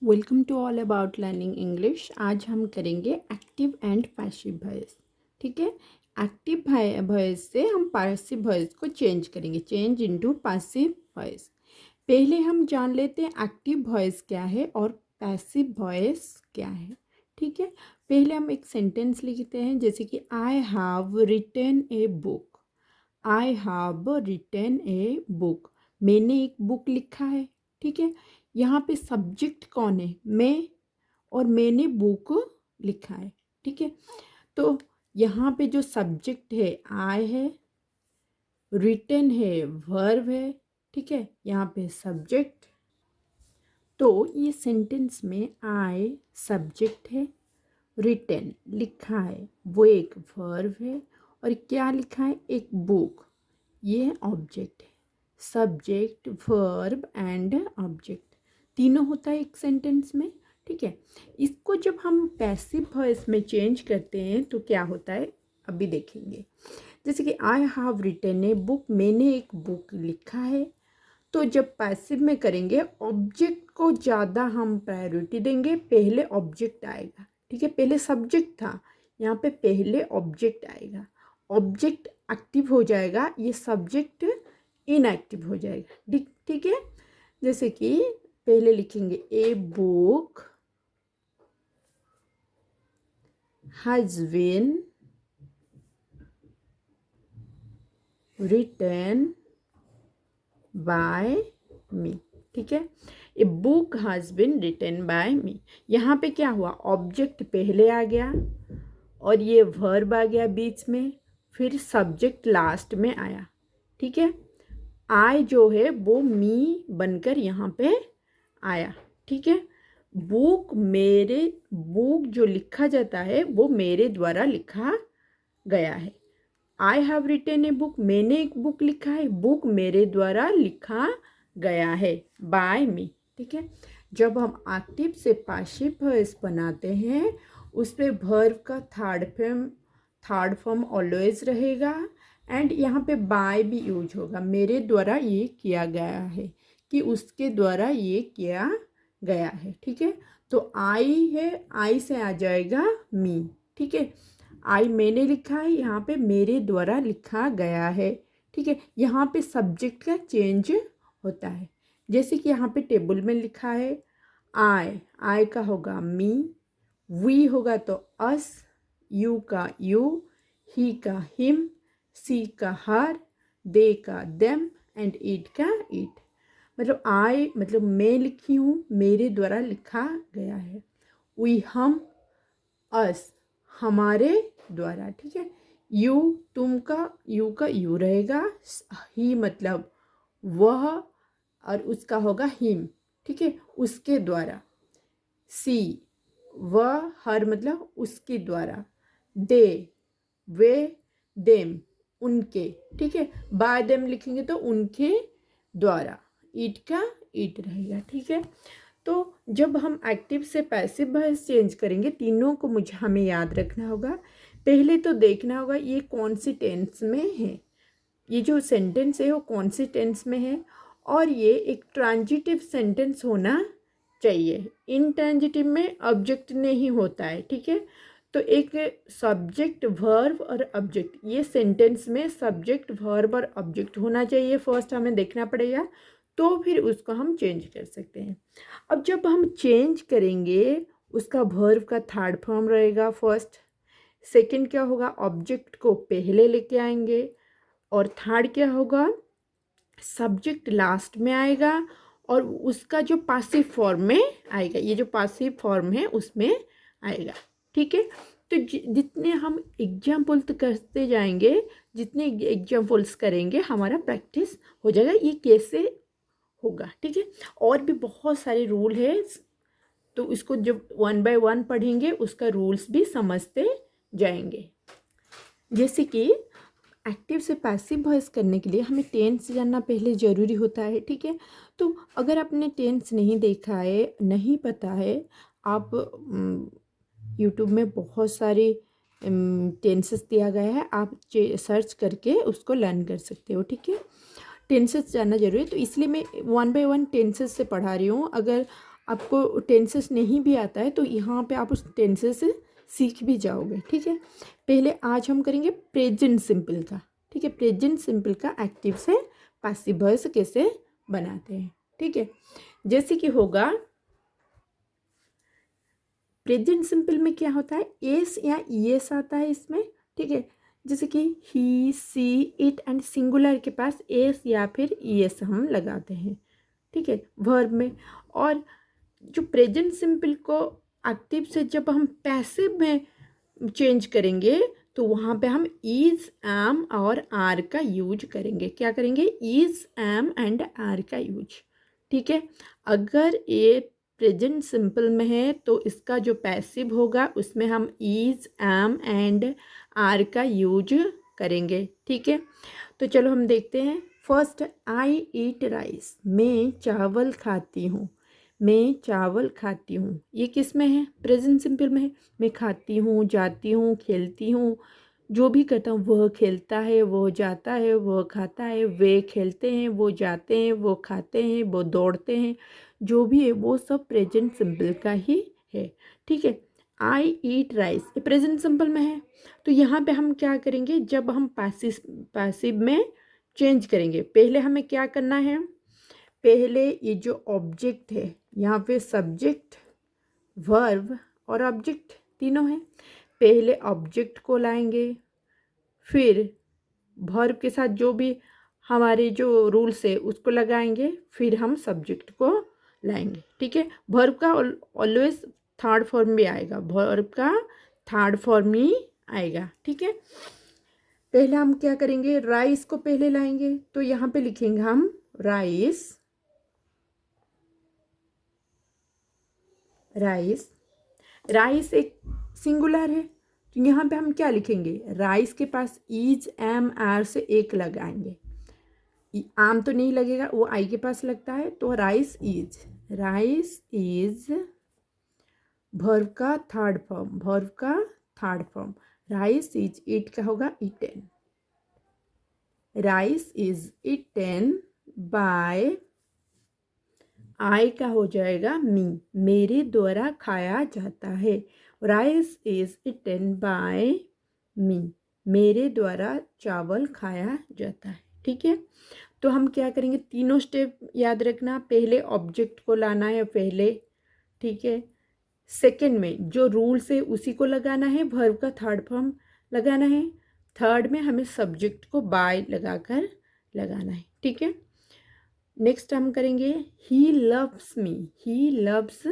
Welcome to all about learning English. आज हम करेंगे एक्टिव एंड पैसिव वॉइस। ठीक है, एक्टिव वॉइस से हम पैसिव वॉइस को चेंज करेंगे, चेंज इनटू पैसिव वॉइस। पहले हम जान लेते हैं एक्टिव वॉइस क्या है और पैसिव वॉइस क्या है। ठीक है, पहले हम एक सेंटेंस लिखते हैं, जैसे कि I have written a book. I have written a book, मैंने एक बुक लिखा है। ठीक है, यहाँ पे सब्जेक्ट कौन है? मैं, और मैंने बुक लिखा है। ठीक है, तो यहाँ पे जो सब्जेक्ट है आई है, रिटन है वर्ब है। ठीक है, यहाँ पे सब्जेक्ट, तो ये सेंटेंस में आई सब्जेक्ट है, रिटन लिखा है वो एक वर्ब है, और क्या लिखा है? एक बुक, ये ऑब्जेक्ट है। सब्जेक्ट वर्ब एंड ऑब्जेक्ट तीनों होता है एक सेंटेंस में। ठीक है, इसको जब हम पैसिव वॉइस में चेंज करते हैं तो क्या होता है अभी देखेंगे। जैसे कि I have written a book, मैंने एक बुक लिखा है। तो जब पैसिव में करेंगे ऑब्जेक्ट को ज़्यादा हम प्रायोरिटी देंगे, पहले ऑब्जेक्ट आएगा। ठीक है, पहले सब्जेक्ट था, यहाँ पे पहले ऑब्जेक्ट आएगा। ऑब्जेक्ट एक्टिव हो जाएगा, ये सब्जेक्ट इनएक्टिव हो जाएगा। ठीक ठीक है, जैसे कि पहले लिखेंगे a book has been written by me. ठीक है, a book has been written by me. यहाँ पे क्या हुआ? ऑब्जेक्ट पहले आ गया और ये वर्ब आ गया बीच में, फिर सब्जेक्ट लास्ट में आया। ठीक है, आई जो है वो मी बनकर यहाँ पे आया। ठीक है, बुक मेरे, बुक जो लिखा जाता है वो मेरे द्वारा लिखा गया है। I have written a book, मैंने एक बुक लिखा है, बुक मेरे द्वारा लिखा गया है, बाय मी। ठीक है, जब हम एक्टिव से पैसिव वॉइस बनाते हैं उस पर वर्ब का थर्ड फॉर्म ऑलवेज रहेगा, एंड यहाँ पे बाय भी यूज होगा। मेरे द्वारा ये किया गया है, कि उसके द्वारा ये किया गया है। ठीक है, तो आई है, आई से आ जाएगा मी। ठीक है, आई मैंने लिखा है, यहाँ पे मेरे द्वारा लिखा गया है। ठीक है, यहाँ पे सब्जेक्ट का चेंज होता है। जैसे कि यहाँ पे टेबल में लिखा है आई, आई का होगा मी, वी होगा तो अस, यू का यू, ही का हिम, सी का हर, दे का देम, एंड इट का इट। मतलब आई मतलब मैं लिखी हूँ, मेरे द्वारा लिखा गया है। वी हम, अस हमारे द्वारा। ठीक है, यू तुम का, यू का यू रहेगा, ही मतलब वह, और उसका होगा हिम। ठीक है, उसके द्वारा। सी वह, हर मतलब उसके द्वारा। दे वे, देम उनके। ठीक है, बाय देम लिखेंगे तो उनके द्वारा। ईट का ईट रहेगा। ठीक है, तो जब हम एक्टिव से पैसिव वॉइस चेंज करेंगे तीनों को मुझे हमें याद रखना होगा। पहले तो देखना होगा ये कौन सी टेंस में है, ये जो सेंटेंस है वो कौन सी टेंस में है, और ये एक ट्रांजिटिव सेंटेंस होना चाहिए। इनट्रांजिटिव में ऑब्जेक्ट नहीं होता है। ठीक है, तो एक सब्जेक्ट वर्ब और ऑब्जेक्ट, ये सेंटेंस में सब्जेक्ट वर्ब और ऑब्जेक्ट होना चाहिए, फर्स्ट हमें देखना पड़ेगा, तो फिर उसको हम चेंज कर सकते हैं। अब जब हम चेंज करेंगे उसका वर्ब का थर्ड फॉर्म रहेगा फर्स्ट, सेकंड क्या होगा? ऑब्जेक्ट को पहले लेके आएंगे, और थर्ड क्या होगा? सब्जेक्ट लास्ट में आएगा, और उसका जो पासिव फॉर्म में आएगा, ये जो पासिव फॉर्म है उसमें आएगा। ठीक है, तो जितने हम एग्जाम्पल्स करते जाएंगे, जितने एग्जाम्पल्स करेंगे हमारा प्रैक्टिस हो जाएगा ये कैसे होगा। ठीक है, और भी बहुत सारे रूल है, तो इसको जब 1 बाय 1 पढ़ेंगे उसका रूल्स भी समझते जाएंगे। जैसे कि एक्टिव से पैसिव वॉइस करने के लिए हमें टेंस जानना पहले ज़रूरी होता है। ठीक है, तो अगर आपने टेंस नहीं देखा है, नहीं पता है, आप यूट्यूब में बहुत सारे टेंसेस दिया गया है, आप सर्च करके उसको लर्न कर सकते हो। ठीक है, टेंसेस जानना जरूरी है, तो इसलिए मैं 1 बाय 1 टेंसेस से पढ़ा रही हूँ। अगर आपको टेंसेस नहीं भी आता है तो यहाँ पे आप उस टेंसेस सीख भी जाओगे। ठीक है, पहले आज हम करेंगे प्रेजेंट सिंपल का। ठीक है, प्रेजेंट सिंपल का एक्टिव से पासिव वॉइस कैसे बनाते हैं। ठीक है, जैसे कि होगा प्रेजेंट सिंपल में क्या होता है, एस या ईएस आता है इसमें। ठीक है, जैसे कि ही, सी, इट एंड सिंगुलर के पास एस या फिर ईएस हम लगाते हैं। ठीक है, वर्ब में। और जो प्रेजेंट सिंपल को एक्टिव से जब हम पैसिव में चेंज करेंगे तो वहाँ पे हम इज, एम और आर का यूज करेंगे। क्या करेंगे, इज, एम एंड आर का यूज। ठीक है, अगर ये प्रेजेंट सिंपल में है तो इसका जो पैसिव होगा उसमें हम इज, एम एंड आर का यूज करेंगे। ठीक है, तो चलो हम देखते हैं। फर्स्ट, आई ईट राइस, मैं चावल खाती हूँ। मैं चावल खाती हूँ, ये किस में है, प्रेजेंट सिंपल में है। मैं खाती हूँ, जाती हूँ, खेलती हूँ, जो भी करता हूँ। वह खेलता है, वह जाता है, वह खाता है, वे खेलते हैं, वो जाते हैं, वो खाते हैं, वो दौड़ते हैं, जो भी है वो सब प्रेजेंट सिंपल का ही है। ठीक है, आई ईट राइस ये प्रेजेंट सिंपल में है। तो यहाँ पे हम क्या करेंगे, जब हम पैसिव में चेंज करेंगे, पहले हमें क्या करना है, पहले ये जो ऑब्जेक्ट है यहाँ पे सब्जेक्ट, वर्ब और ऑब्जेक्ट तीनों हैं। पहले ऑब्जेक्ट को लाएंगे, फिर वर्ब के साथ जो भी हमारे जो रूल्स है उसको लगाएंगे, फिर हम सब्जेक्ट को लाएंगे। ठीक है, वर्ब का ऑलवेज थर्ड फॉर्म भी आएगा, वर्ब का थर्ड फॉर्म ही आएगा। ठीक है, पहले हम क्या करेंगे, राइस को पहले लाएंगे, तो यहाँ पे लिखेंगे हम राइस। राइस, राइस एक सिंगुलर है तो यहाँ पे हम क्या लिखेंगे, राइस के पास इज, एम, आर से एक लगाएंगे। आम तो नहीं लगेगा, वो आई के पास लगता है, तो rice is. Rice is verb का थर्ड फॉर्म, वर्ब का third form. Rice is eat का होगा eaten. Rice is eaten by, I का हो जाएगा मी, मेरे द्वारा खाया जाता है। Rice is eaten by me, मेरे द्वारा चावल खाया जाता है। ठीक है, तो हम क्या करेंगे, तीनों स्टेप याद रखना, पहले ऑब्जेक्ट को लाना है पहले। ठीक है, सेकंड में जो रूल्स है उसी को लगाना है, वर्ब का थर्ड फॉर्म लगाना है। थर्ड में हमें सब्जेक्ट को बाय लगाकर लगाना है। ठीक है, नेक्स्ट हम करेंगे he loves me. He loves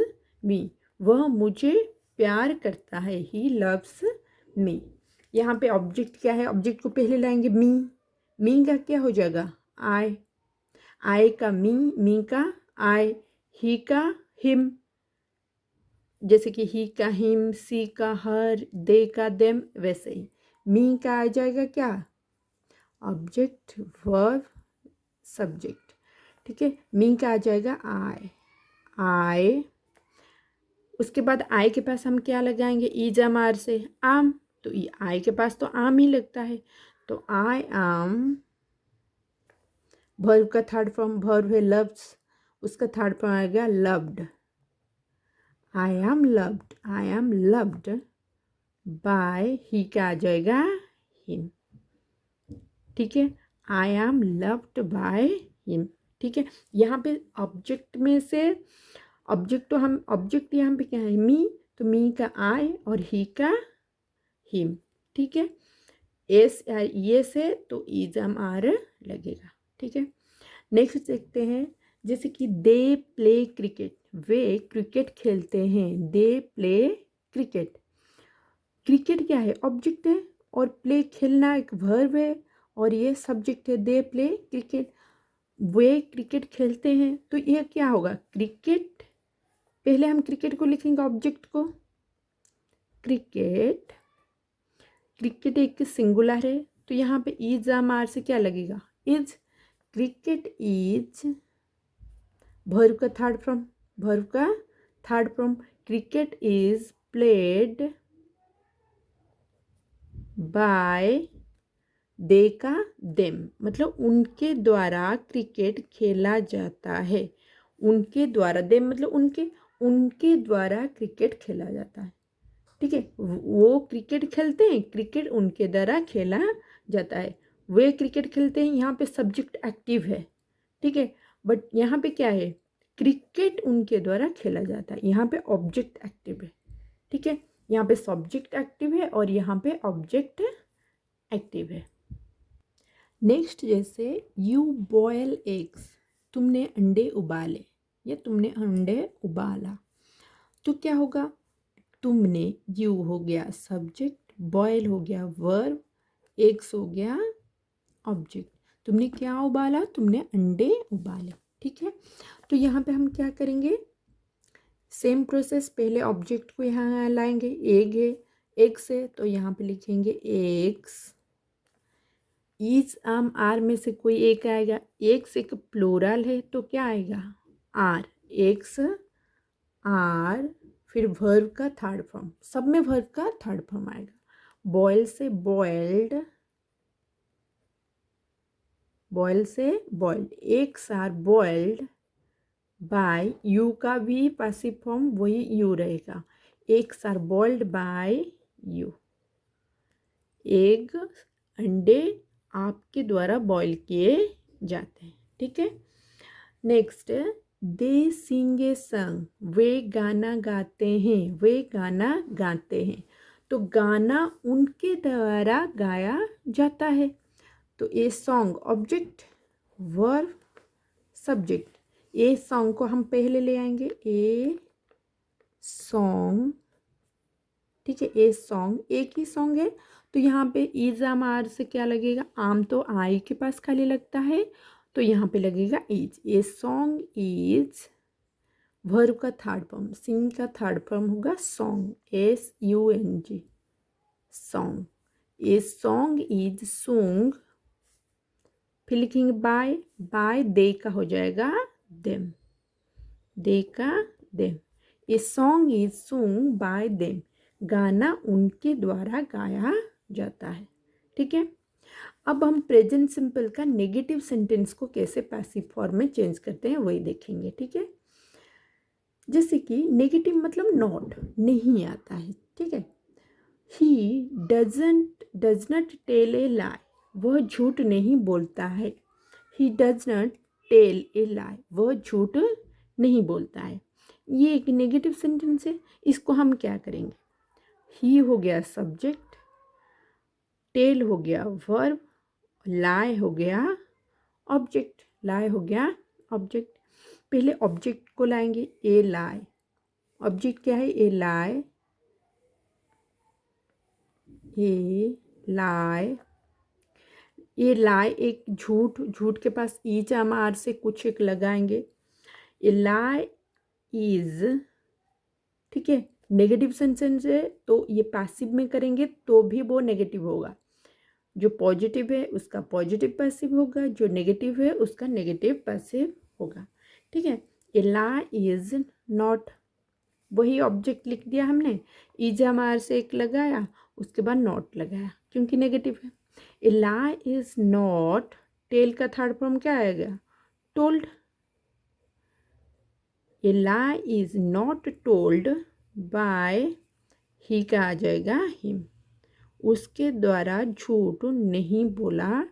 me, वह मुझे प्यार करता है। ही लव्स मी, यहाँ पे ऑब्जेक्ट क्या है, ऑब्जेक्ट को पहले लाएंगे मी। मी का क्या हो जाएगा, आई। आई का मी का आई, ही का हिम, जैसे कि ही का हिम, सी का हर, दे का देम, वैसे ही मी का आ जाएगा क्या, ऑब्जेक्ट, वर्ब, सब्जेक्ट। ठीक है, मी का आ जाएगा आई। आई, उसके बाद आई के पास हम क्या लगाएंगे, इज, एम, आर से आम, तो आई के पास तो आम ही लगता है, तो आई आम। वर्ब का थर्ड फॉर्म, वर्ब है लव्स, उसका थर्ड फॉर्म आएगा loved. I am loved, I am loved by, he का आ जाएगा हिम। ठीक है, I am loved by him. ठीक है, यहाँ पे ऑब्जेक्ट में से ऑब्जेक्ट, तो हम ऑब्जेक्ट यहाँ पे क्या है, मी, तो मी का आई और ही का हिम। ठीक है, एस या ये से तो इज, एम, आर लगेगा। ठीक है, नेक्स्ट देखते हैं, जैसे कि they play cricket, way cricket खेलते हैं। दे प्ले क्रिकेट, क्रिकेट क्या है, ऑब्जेक्ट है, और प्ले खेलना एक वर्ब है, और ये सब्जेक्ट है। They play cricket, way cricket खेलते हैं, तो ये क्या होगा, क्रिकेट। पहले हम क्रिकेट को लिखेंगे, ऑब्जेक्ट को, क्रिकेट। क्रिकेट एक सिंगुलर है, तो यहाँ पे इज, एम, आर से क्या लगेगा, इज। क्रिकेट इज वर्ब का थर्ड फॉर्म, वर्ब का third form. Cricket is played by, they का देम, मतलब उनके द्वारा क्रिकेट खेला जाता है। उनके द्वारा, दे मतलब उनके द्वारा क्रिकेट खेला जाता है। ठीक है, वो क्रिकेट खेलते हैं, क्रिकेट उनके द्वारा खेला जाता है। वे क्रिकेट खेलते हैं, यहाँ पे सब्जेक्ट एक्टिव है। ठीक है, बट यहाँ पे क्या है, क्रिकेट उनके द्वारा खेला जाता है, यहाँ पे ऑब्जेक्ट एक्टिव है। ठीक है, यहाँ पे सब्जेक्ट एक्टिव है और यहाँ पे ऑब्जेक्ट एक्टिव है। नेक्स्ट, जैसे यू बॉयल एग्स, तुमने अंडे उबाले या तुमने अंडे उबाला, तो क्या होगा, तुमने, यू हो गया सब्जेक्ट, बॉयल हो गया वर्ब, एग्स हो गया ऑब्जेक्ट। तुमने क्या उबाला, तुमने अंडे उबाले। ठीक है, तो यहाँ पे हम क्या करेंगे, सेम प्रोसेस, पहले ऑब्जेक्ट को यहाँ लाएंगे, एग है, एग से तो यहाँ पे लिखेंगे एग्स। ईज आम आर में से कोई एक आएगा, एग्स एक प्लूरल है तो क्या आएगा, आर, एग्स आर। फिर वर्ब का थर्ड फॉर्म, सब में वर्ब का थर्ड फॉर्म आएगा। बॉयल से बॉइल्ड, बॉयल से boiled, eggs are boiled by, you का भी पैसिव फॉर्म वही यू रहेगा, eggs are boiled by you. Egg, अंडे आपके द्वारा बॉईल किए जाते हैं। ठीक है, next, they Singh a song, वे गाना गाते हैं, वे गाना गाते हैं, तो गाना उनके द्वारा गाया जाता है। तो a song object, verb subject. A song को हम पहले ले आएंगे, ए सॉन्ग। ठीक है, ए सॉन्ग एक ही सॉन्ग है तो यहाँ पे इज आम आर से क्या लगेगा, आम तो आई के पास खाली लगता है तो यहाँ पे लगेगा is. A song is, verb का थर्ड फॉर्म, सिंग का थर्ड फॉर्म होगा song, SUNG, song. A song is sung, फिर लिखेंगे बाय, बाय दे का हो जाएगा देम, दे का them. A song is sung by them, गाना उनके द्वारा गाया जाता है। ठीक है, अब हम प्रेजेंट सिंपल का नेगेटिव सेंटेंस को कैसे पैसिव फॉर्म में चेंज करते हैं वही देखेंगे। ठीक है, जैसे कि नेगेटिव मतलब नॉट, नहीं आता है। ठीक है, he does not tell a lie, वह झूठ नहीं बोलता है। He does not tell a lie, वह झूठ नहीं बोलता है। ये एक नेगेटिव सेंटेंस है, इसको हम क्या करेंगे, ही हो गया सब्जेक्ट, टेल हो गया वर्ब, लाई हो गया ऑब्जेक्ट, लाई हो गया ऑब्जेक्ट। पहले ऑब्जेक्ट को लाएंगे, ए लाई, ऑब्जेक्ट क्या है, ए लाई, ए लाई। ये लाई एक झूठ, झूठ के पास ईच आम आर से कुछ एक लगाएंगे, ए लाई इज। ठीक है, नेगेटिव सेंटेंस है तो ये पैसिव में करेंगे तो भी वो नेगेटिव होगा, जो पॉजिटिव है उसका पॉजिटिव पैसिव होगा, जो नेगेटिव है उसका नेगेटिव पैसिव होगा। ठीक है, ए लाई इज नॉट, वही ऑब्जेक्ट लिख दिया हमने, इज आम आर से एक लगाया उसके बाद नॉट लगाया क्योंकि नेगेटिव है। A lie is not, tell का थर्ड फॉर्म क्या आएगा, told. A lie is not told by, he का आ जाएगा हिम, उसके द्वारा झूठ नहीं बोला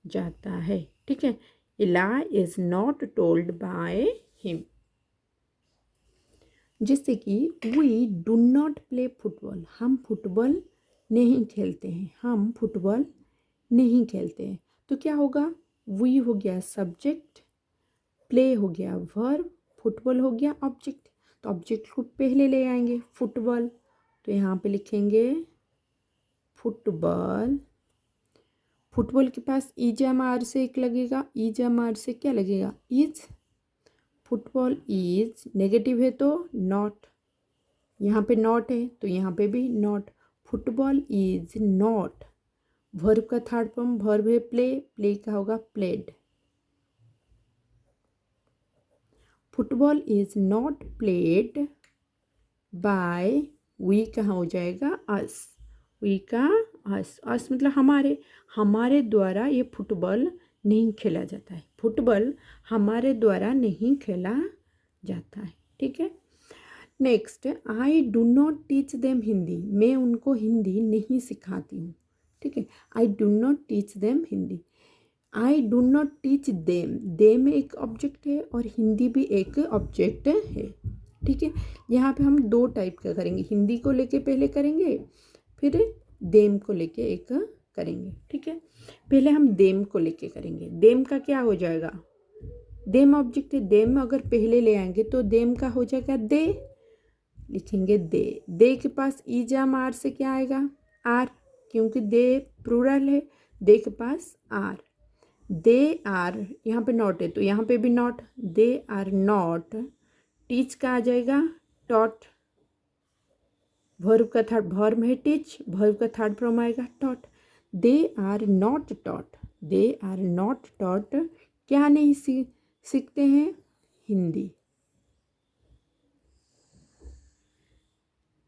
जाता है। ठीक है, a lie is not told by him. जैसे कि we do not play football, हम फुटबॉल नहीं खेलते हैं, हम फुटबॉल नहीं खेलते हैं, तो क्या होगा, वी हो गया सब्जेक्ट, प्ले हो गया वर्ब, फुटबॉल हो गया ऑब्जेक्ट। तो ऑब्जेक्ट को पहले ले आएंगे, फुटबॉल, तो यहाँ पे लिखेंगे फुटबॉल। फुटबॉल के पास इज एम आर से एक लगेगा, इज एम आर से क्या लगेगा, इज। फुटबॉल इज नेगेटिव है तो नॉट, यहाँ पे नॉट है तो यहाँ पे भी not. Football is not, verb का थर्ड फॉर्म वर्ब है प्ले, प्ले का होगा played. Football is not played by, we कहाँ हो जाएगा, अस, वी का अस, अस मतलब हमारे, हमारे द्वारा ये फुटबॉल नहीं खेला जाता है, फुटबॉल हमारे द्वारा नहीं खेला जाता है। ठीक है, next, I do not teach them Hindi, मैं उनको हिंदी नहीं सिखाती हूँ। ठीक है, I do not teach them Hindi. I do not teach them, them एक ऑब्जेक्ट है और हिंदी भी एक ऑब्जेक्ट है। ठीक है, यहाँ पे हम दो टाइप का करेंगे, हिंदी को लेके पहले करेंगे, फिर देम को लेके एक करेंगे। ठीक है, पहले हम देम को लेके करेंगे। देम का क्या हो जाएगा, देम ऑब्जेक्ट है, देम अगर पहले ले आएंगे तो देम का हो जाएगा दे, लिखेंगे दे। दे के पास ई जाम आर से क्या आएगा, आर, क्योंकि दे प्लूरल है, दे के पास आर। दे आर, यहाँ पे नॉट है तो यहाँ पे भी not, they are not. Teach का आ जाएगा टॉट, वर्ब का थर्ड, वर्ब है टीच, वर्ब का थर्ड फॉर्म आएगा taught. They are not taught, they are not taught, क्या नहीं सीखते हैं, Hindi.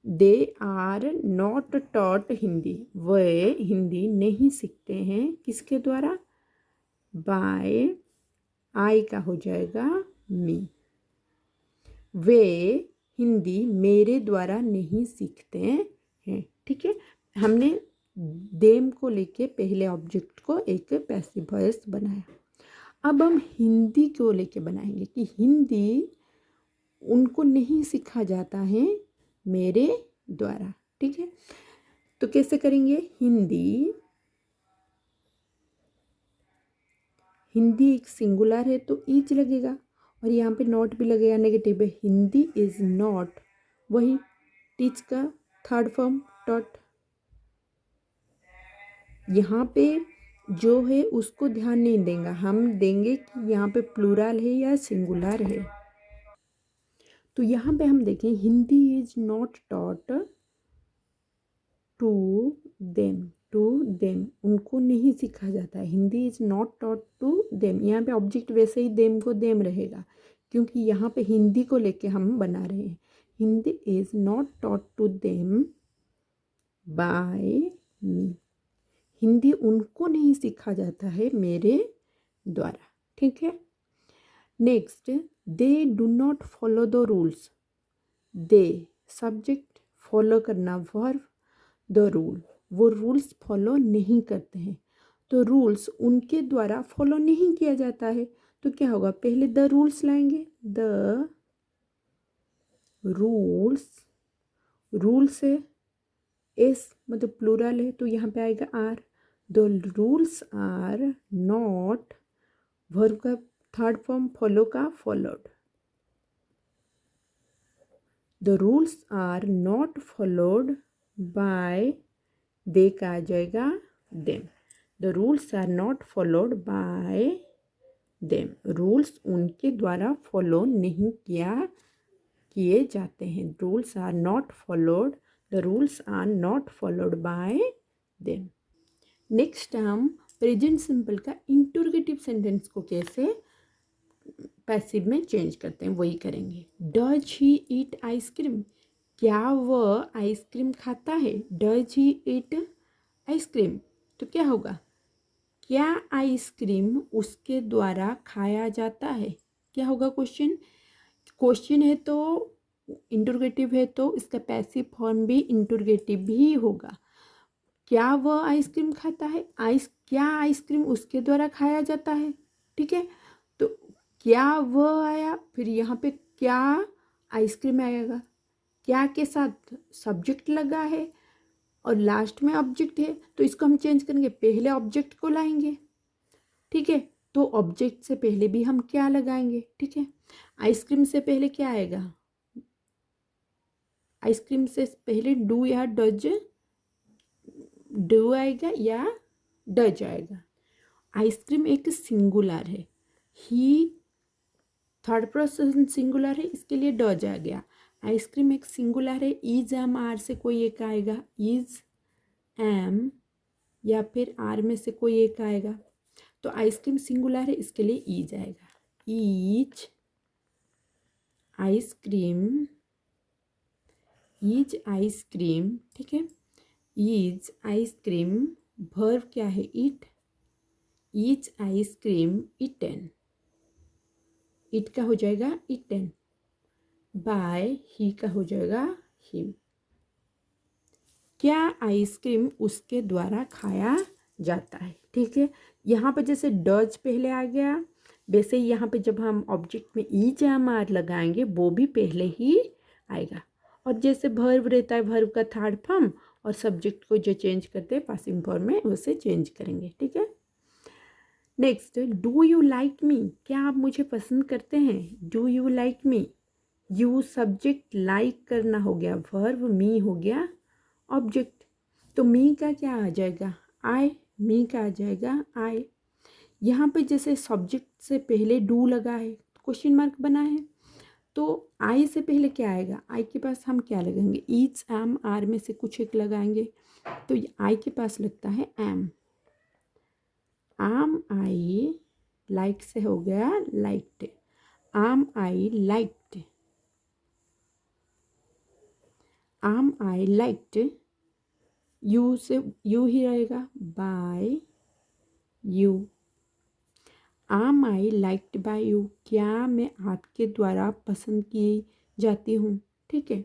They are not taught Hindi, वे हिंदी नहीं सीखते हैं, किसके द्वारा, बाय, आई का हो जाएगा मी। वे हिंदी मेरे द्वारा नहीं सीखते हैं। ठीक है, हमने देम को लेके पहले ऑब्जेक्ट को एक पैसिव वॉइस बनाया। अब हम हिंदी को लेके बनाएंगे कि हिंदी उनको नहीं सीखा जाता है मेरे द्वारा। ठीक है, तो कैसे करेंगे, हिंदी, हिंदी एक सिंगुलर है तो ईच लगेगा और यहाँ पे नॉट भी लगेगा, नेगेटिव है, हिंदी इज नॉट, वही टीच का थर्ड फॉर्म टॉट। यहाँ पे जो है उसको ध्यान नहीं देंगे, हम देंगे कि यहाँ पे प्लूरल है या सिंगुलर है। तो यहाँ पे हम देखें, Hindi is not taught to them, to them उनको नहीं सीखा जाता है, Hindi is not taught to them. यहाँ पे ऑब्जेक्ट वैसे ही देम को देम रहेगा क्योंकि यहाँ पे हिंदी को लेके हम बना रहे हैं। Hindi is not taught to them by me, Hindi उनको नहीं सीखा जाता है मेरे द्वारा। ठीक है, next, they do not follow the rules, they subject, follow करना वर्ब, द रूल, वो रूल्स फॉलो नहीं करते हैं, तो रूल्स उनके द्वारा फॉलो नहीं किया जाता है, तो क्या होगा, पहले द रूल्स लाएंगे, द रूल्स, रूल्स है, एस मतलब प्लूरल है तो यहाँ पे आएगा are, the rules are not, verb का थर्ड फॉर्म फॉलो का followed, the rules are not followed by, they का आ जाएगा them, the rules are not followed by them, rules उनके द्वारा फॉलो नहीं किए जाते हैं, rules are not followed, the rules are not followed by them. Next हम प्रेजेंट सिंपल का इंटरोगेटिव सेंटेंस को कैसे पैसिव में चेंज करते हैं वही करेंगे। डज ही ईट आइसक्रीम, क्या वह आइसक्रीम खाता है, डज ही ईट आइसक्रीम, तो क्या होगा, क्या आइसक्रीम उसके द्वारा खाया जाता है, क्या होगा क्वेश्चन, क्वेश्चन है तो इंटरोगेटिव है तो इसका पैसिव फॉर्म भी इंटरोगेटिव ही होगा। क्या वह आइसक्रीम खाता है, क्या आइसक्रीम उसके द्वारा खाया जाता है। ठीक है, तो क्या वह आया, फिर यहाँ पे क्या आइसक्रीम आएगा, क्या के साथ सब्जेक्ट लगा है और लास्ट में ऑब्जेक्ट है, तो इसको हम चेंज करेंगे, पहले ऑब्जेक्ट को लाएंगे। ठीक है, तो ऑब्जेक्ट से पहले भी हम क्या लगाएंगे। ठीक है, आइसक्रीम से पहले क्या आएगा, आइसक्रीम से पहले डू या डज, डू आएगा या डज आएगा। आइसक्रीम एक सिंगुलर है, ही थर्ड पर्सन सिंगुलर है, इसके लिए डज आ गया। आइसक्रीम एक सिंगुलर है, इज एम आर से कोई एक आएगा, इज एम या फिर आर में से कोई एक आएगा, तो आइसक्रीम सिंगुलर है इसके लिए ईज आएगा, ईच आइसक्रीम, ईज आइसक्रीम। ठीक है, ईज आइसक्रीम, वर्ब क्या है, ईट, ईज आइसक्रीम इटन, इट का हो जाएगा इटन, बाय ही का हो जाएगा हिम। क्या आइसक्रीम उसके द्वारा खाया जाता है। ठीक है, यहाँ पे जैसे डज पहले आ गया, वैसे ही यहाँ पे जब हम ऑब्जेक्ट में ईज या आर लगाएंगे वो भी पहले ही आएगा। और जैसे वर्ब रहता है, वर्ब का थर्ड फॉर्म और सब्जेक्ट को जो चेंज करते हैं पासिंग फॉर्म में उसे चेंज करेंगे। ठीक है, next, do you like me, क्या आप मुझे पसंद करते हैं। Do you like me, you subject, like करना हो गया वर्ब, मी हो गया ऑब्जेक्ट। तो मी का क्या आ जाएगा, आई, मी का आ जाएगा आई। यहाँ पे जैसे सब्जेक्ट से पहले डू लगा है, क्वेश्चन मार्क बना है, तो आई से पहले क्या आएगा, आई के पास हम क्या लगाएंगे, ईच, एम, आर में से कुछ एक लगाएंगे। तो आई के पास लगता है एम। आम आई, लाइक से हो गया लाइक्ड, आम आई लाइक्ड, आम आई लाइक्ड। यू से यू ही रहेगा, बाय यू। आम आई लाइक्ड बाय यू, क्या मैं आपके द्वारा पसंद की जाती हूँ। ठीक है,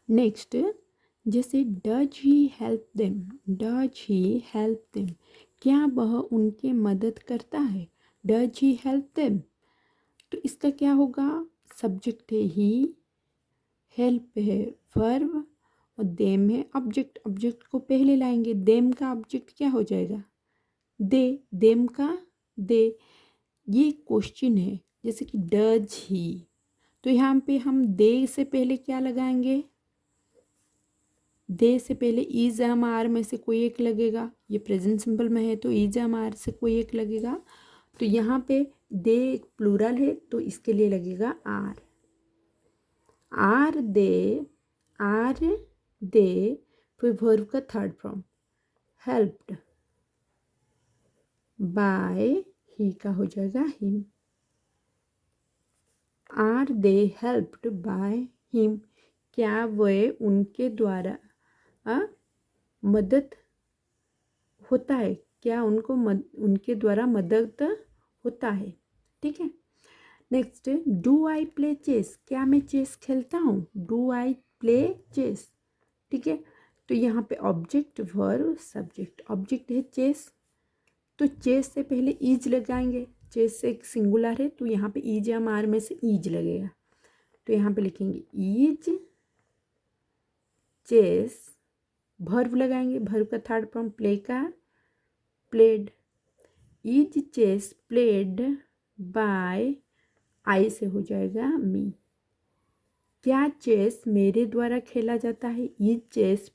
नेक्स्ट, जैसे does he help them, does he help them, क्या वह उनके मदद करता है। डज ही हेल्प देम, तो इसका क्या होगा, सब्जेक्ट है ही, हेल्प है वर्ब और देम है ऑब्जेक्ट। ऑब्जेक्ट को पहले लाएंगे, देम का ऑब्जेक्ट क्या हो जाएगा, दे, देम का दे। ये क्वेश्चन है, जैसे कि डज ही, तो यहाँ पे हम दे से पहले क्या लगाएंगे, दे से पहले इज एम आर में से कोई एक लगेगा। ये प्रेजेंट सिंपल में है तो इज एम आर से कोई एक लगेगा। तो यहाँ पे दे प्लूरल है तो इसके लिए लगेगा are. Are they, are they, फिर वर्ब का third form helped by he का हो जाएगा him. Are they helped by him, क्या वे उनके द्वारा मदद होता है, क्या उनको उनके द्वारा मदद होता है। ठीक है, next, do I play chess, क्या मैं चेस खेलता हूँ। Do I play chess. ठीक है, तो यहाँ पे ऑब्जेक्ट वर्ब सब्जेक्ट, ऑब्जेक्ट है चेस, तो चेस से पहले ईज लगाएंगे। चेस से एक सिंगुलर है तो यहाँ पे ईज या मार में से ईज लगेगा, तो यहाँ पे लिखेंगे ईज चेस, वर्ब लगाएंगे, वर्ब का थर्ड फॉर्म प्ले का played. Is chess played by, I से हो जाएगा मी। क्या चेस मेरे द्वारा खेला जाता है। Is chess